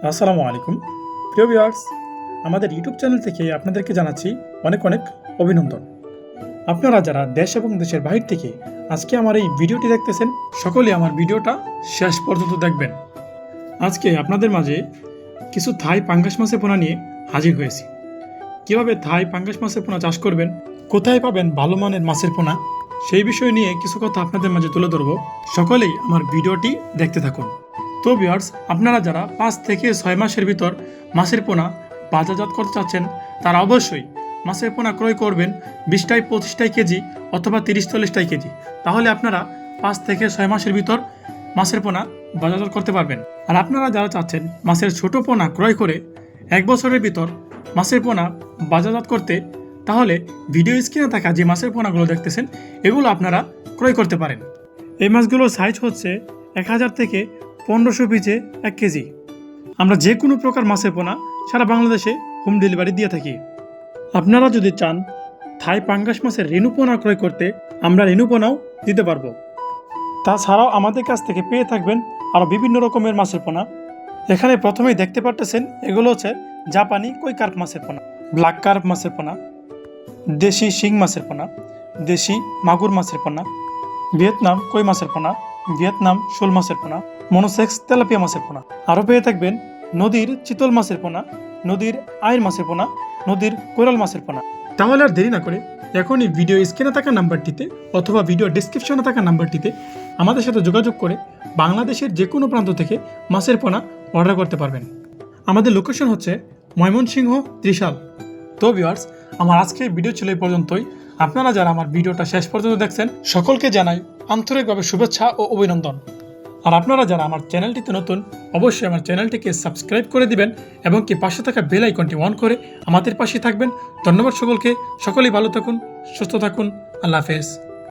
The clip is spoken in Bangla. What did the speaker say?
আসসালামু আলাইকুম প্রিয় ভিউয়ার্স, আমাদের ইউটিউব চ্যানেল থেকে আপনাদেরকে জানাচ্ছি অনেক অনেক অভিনন্দন। আপনারা যারা দেশ এবং দেশের বাহির থেকে আজকে আমার এই ভিডিওটি দেখতেছেন, সকলেই আমার ভিডিওটা শেষ পর্যন্ত দেখবেন। আজকে আপনাদের মাঝে কিছু থাই পাঙ্গাস মাছের পোনা নিয়ে হাজির হয়েছি। কিভাবে থাই পাঙ্গাস মাছের পোনা চাষ করবেন, কোথায় পাবেন ভালো মানের মাছের পোনা, সেই বিষয় নিয়ে কিছু কথা আপনাদের মাঝে তুলে ধরব। সকলেই আমার ভিডিওটি দেখতে থাকুন। তো ভিউয়ার্স, আপনারা যারা 5 থেকে 6 মাসের ভিতর মাছের পোনা বাজারজাত করতে চাচ্ছেন, তারা অবশ্যই মাছের পোনা ক্রয় করবেন 20-25 কেজি অথবা 30-40 কেজি। তাহলে আপনারা 5 থেকে 6 মাসের ভিতর মাছের পোনা বাজারজাত করতে পারবেন। আর আপনারা যারা চাচ্ছেন মাছের ছোট পোনা ক্রয় করে 1 বছরের ভিতর মাছের পোনা বাজারজাত করতে, তাহলে ভিডিও স্ক্রিনে থাকা যে মাছের পোনাগুলো দেখতেছেন, এগুলো আপনারা ক্রয় করতে পারেন। এই মাছগুলোর সাইজ হচ্ছে 1000 থেকে 1500 পিসে 1 কেজি। আমরা যে কোনো প্রকার মাছের পোনা সারা বাংলাদেশে হোম ডেলিভারি দিয়ে থাকি। আপনারা যদি চান থাই পাঙ্গাস মাছের রেণু পোনা ক্রয় করতে, আমরা রেণু পোনাও দিতে পারবো। তাছাড়াও আমাদের কাছ থেকে পেয়ে থাকবেন আরও বিভিন্ন রকমের মাছের পোনা। এখানে প্রথমেই দেখতে পারতেছেন, এগুলো হচ্ছে জাপানি কই কার্প মাছের পোনা, ব্ল্যাক কার্প মাছের পোনা, দেশি শিং মাছের পোনা, দেশি মাগুর মাছের পোনা, ভিয়েতনাম কই মাছের পোনা, ভিয়েতনাম শোল মাছের পোনা, মনোসেক্স তেলাপিয়া মাছের পোনা। আরও পেয়ে থাকবেন নদীর চিতল মাছের পোনা, নদীর আইর মাছের পোনা, নদীর কোরাল মাছের পোনা। তাহলে আর দেরি না করে এখনই ভিডিও স্ক্রিনে থাকা নাম্বারটিতে অথবা ভিডিও ডিসক্রিপশনে থাকা নাম্বারটিতে আমাদের সাথে যোগাযোগ করে বাংলাদেশের যে কোনো প্রান্ত থেকে মাছের পোনা অর্ডার করতে পারবেন। আমাদের লোকেশন হচ্ছে ময়মনসিংহ, ত্রিশাল। তো ভিউয়ার্স, আমার আজকের ভিডিও ছিল এই পর্যন্তই। আপনারা যারা আমার ভিডিওটা শেষ পর্যন্ত দেখছেন, সকলকে জানাই আন্তরিকভাবে শুভেচ্ছা ও অভিনন্দন। আর আপনারা যারা আমার চ্যানেলটিতে নতুন, অবশ্যই আমার চ্যানেলটিকে সাবস্ক্রাইব করে দিবেন এবং কি পাশে থাকা বেল আইকনটি অন করে আমাদের পাশে থাকবেন। ধন্যবাদ সকলকে। সকলেই ভালো থাকুন, সুস্থ থাকুন। আল্লাহ হাফেজ।